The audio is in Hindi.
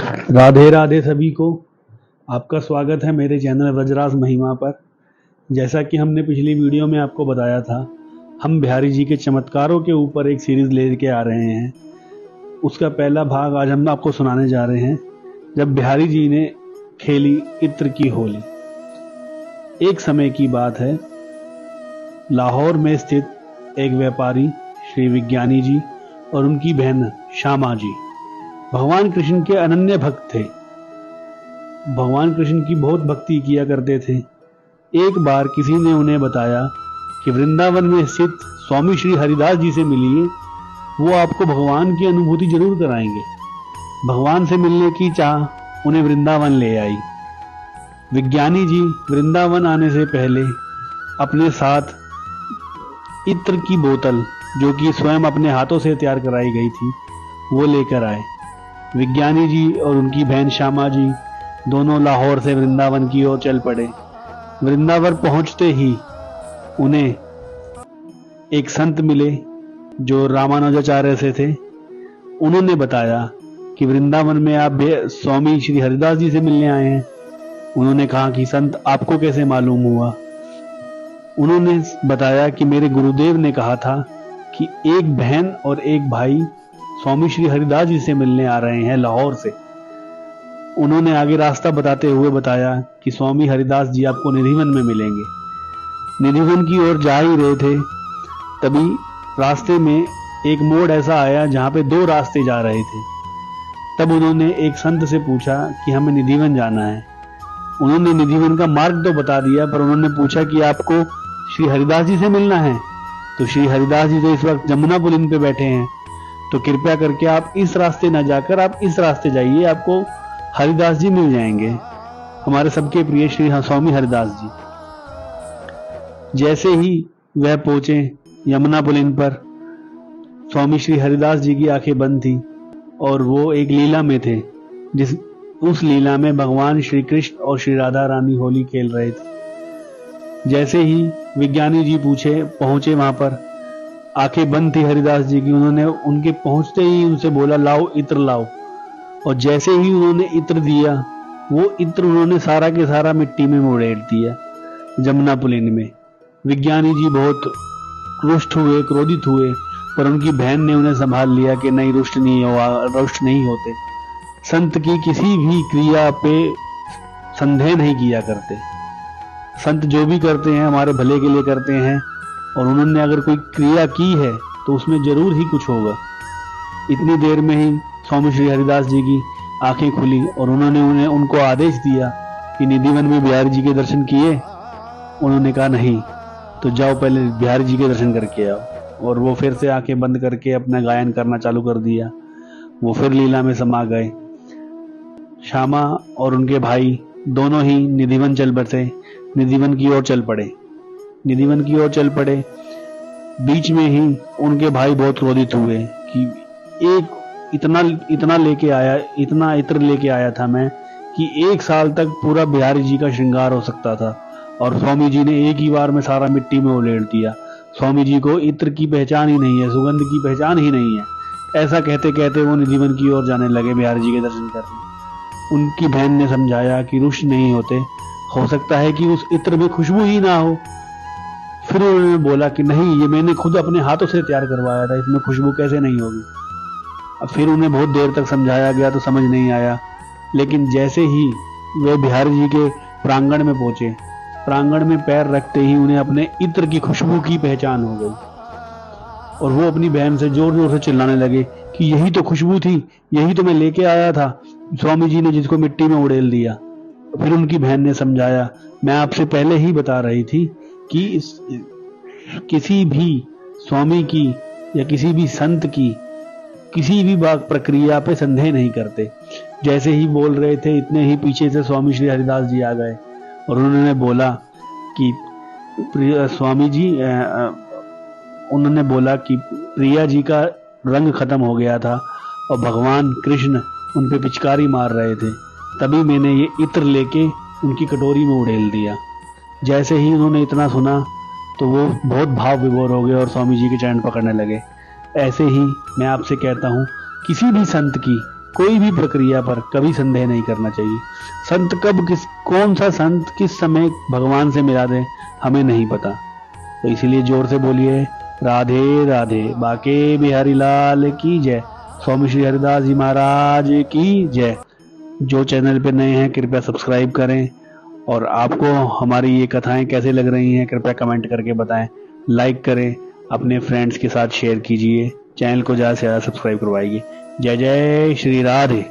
राधे राधे सभी को। आपका स्वागत है मेरे चैनल व्रजराज महिमा पर। जैसा कि हमने पिछली वीडियो में आपको बताया था, हम बिहारी जी के चमत्कारों के ऊपर एक सीरीज लेके आ रहे हैं। उसका पहला भाग आज हम आपको सुनाने जा रहे हैं, जब बिहारी जी ने खेली इत्र की होली। एक समय की बात है, लाहौर में स्थित एक व्यापारी श्री विज्ञानी जी और उनकी बहन श्यामा जी भगवान कृष्ण के अनन्य भक्त थे। भगवान कृष्ण की बहुत भक्ति किया करते थे। एक बार किसी ने उन्हें बताया कि वृंदावन में स्थित स्वामी श्री हरिदास जी से मिलिए, वो आपको भगवान की अनुभूति जरूर कराएंगे। भगवान से मिलने की चाह उन्हें वृंदावन ले आई। विज्ञानी जी वृंदावन आने से पहले अपने साथ इत्र की बोतल, जो कि स्वयं अपने हाथों से तैयार कराई गई थी, वो लेकर आए। विज्ञानी जी और उनकी बहन श्यामा जी दोनों लाहौर से वृंदावन की ओर चल पड़े। वृंदावन पहुंचते ही उन्हें एक संत मिले जो रामानुजाचार्य से थे। उन्होंने बताया कि वृंदावन में आप स्वामी श्री हरिदास जी से मिलने आए हैं। उन्होंने कहा कि संत, आपको कैसे मालूम हुआ? उन्होंने बताया कि मेरे गुरुदेव ने कहा था कि एक बहन और एक भाई स्वामी श्री हरिदास जी से मिलने आ रहे हैं लाहौर से। उन्होंने आगे रास्ता बताते हुए बताया कि स्वामी हरिदास जी आपको निधिवन में मिलेंगे। निधिवन की ओर जा ही रहे थे, तभी रास्ते में एक मोड़ ऐसा आया जहां पे दो रास्ते जा रहे थे। तब उन्होंने एक संत से पूछा कि हमें निधिवन जाना है। उन्होंने निधिवन का मार्ग तो बता दिया, पर उन्होंने पूछा कि आपको श्री हरिदास जी से मिलना है। तो श्री हरिदास जी तो इस वक्त जमुना पुलिन पे बैठे हैं, तो कृपया करके आप इस रास्ते न जाकर आप इस रास्ते जाइए, आपको हरिदास जी मिल जाएंगे, हमारे सबके प्रिय श्री स्वामी हरिदास जी। जैसे ही वह पहुंचे यमुना पुलिन पर, स्वामी श्री हरिदास जी की आंखें बंद थी और वो एक लीला में थे। उस लीला में भगवान श्री कृष्ण और श्री राधा रानी होली खेल रहे थे। जैसे ही विज्ञानी जी पहुंचे वहां पर, आंखें बंद थी हरिदास जी की। उन्होंने उनके पहुंचते ही उनसे बोला, लाओ इत्र लाओ। और जैसे ही उन्होंने इत्र दिया, वो इत्र उन्होंने सारा के सारा मिट्टी में उड़ेल दिया जमुना पुलिन में। विज्ञानी जी बहुत रुष्ट हुए, क्रोधित हुए, पर उनकी बहन ने उन्हें संभाल लिया कि नहीं, रुष्ट नहीं होते। संत की किसी भी क्रिया पे संदेह नहीं किया करते। संत जो भी करते हैं हमारे भले के लिए करते हैं, और उन्होंने अगर कोई क्रिया की है तो उसमें जरूर ही कुछ होगा। इतनी देर में ही स्वामी श्री हरिदास जी की आंखें खुली और उन्होंने उनको आदेश दिया कि निधिवन में बिहारी जी के दर्शन किए? उन्होंने कहा नहीं। तो जाओ पहले बिहारी जी के दर्शन करके आओ। और वो फिर से आंखें बंद करके अपना गायन करना चालू कर दिया। वो फिर लीला में समा गए। श्यामा और उनके भाई दोनों ही निधिवन चल बसे, निधिवन की ओर चल पड़े। निधिवन की ओर चल पड़े। बीच में ही उनके भाई बहुत क्रोधित हुए कि एक इतना लेके आया, इतना इत्र लेके आया था मैं कि 1 साल तक पूरा बिहारी जी का श्रृंगार हो सकता था, और स्वामी जी ने एक ही बार में सारा मिट्टी में उड़ेल दिया। स्वामी जी को इत्र की पहचान ही नहीं है, सुगंध की पहचान ही नहीं है। ऐसा कहते कहते वो निधिवन की ओर जाने लगे बिहारी जी के दर्शन करने। उनकी बहन ने समझाया कि रुष्ट नहीं होते, हो सकता है कि उस इत्र में खुशबू ही ना हो। फिर उन्होंने बोला कि नहीं, ये मैंने खुद अपने हाथों से तैयार करवाया था, इसमें खुशबू कैसे नहीं होगी। अब फिर उन्हें बहुत देर तक समझाया गया तो समझ नहीं आया। लेकिन जैसे ही वे बिहारी जी के प्रांगण में पहुंचे, प्रांगण में पैर रखते ही उन्हें अपने इत्र की खुशबू की पहचान हो गई, और वो अपनी बहन से जोर जोर से चिल्लाने लगे कि यही तो खुशबू थी, यही तो मैं लेके आया था, स्वामी जी ने जिसको मिट्टी में उड़ेल दिया। फिर उनकी बहन ने समझाया, मैं आपसे पहले ही बता रही थी कि किसी भी स्वामी की या किसी भी संत की किसी भी प्रक्रिया पे संदेह नहीं करते। जैसे ही बोल रहे थे, इतने ही पीछे से स्वामी श्री हरिदास जी आ गए और उन्होंने बोला कि स्वामी जी, उन्होंने बोला कि प्रिया जी का रंग खत्म हो गया था और भगवान कृष्ण उन पे पिचकारी मार रहे थे, तभी मैंने ये इत्र लेके उनकी कटोरी में उड़ेल दिया। जैसे ही उन्होंने इतना सुना तो वो बहुत भाव विभोर हो गए और स्वामी जी के चरण पकड़ने लगे। ऐसे ही मैं आपसे कहता हूँ, किसी भी संत की कोई भी प्रक्रिया पर कभी संदेह नहीं करना चाहिए। संत कौन सा संत किस समय भगवान से मिला दे हमें नहीं पता। तो इसीलिए जोर से बोलिए राधे राधे। बाके बिहारी लाल की जय। स्वामी श्री हरिदास जी महाराज की जय। जो चैनल पे नए हैं कृपया सब्सक्राइब करें, और आपको हमारी ये कथाएं कैसे लग रही हैं कृपया कमेंट करके बताएं। लाइक करें, अपने फ्रेंड्स के साथ शेयर कीजिए, चैनल को ज़्यादा से ज़्यादा सब्सक्राइब करवाइए। जय जय श्री राधे।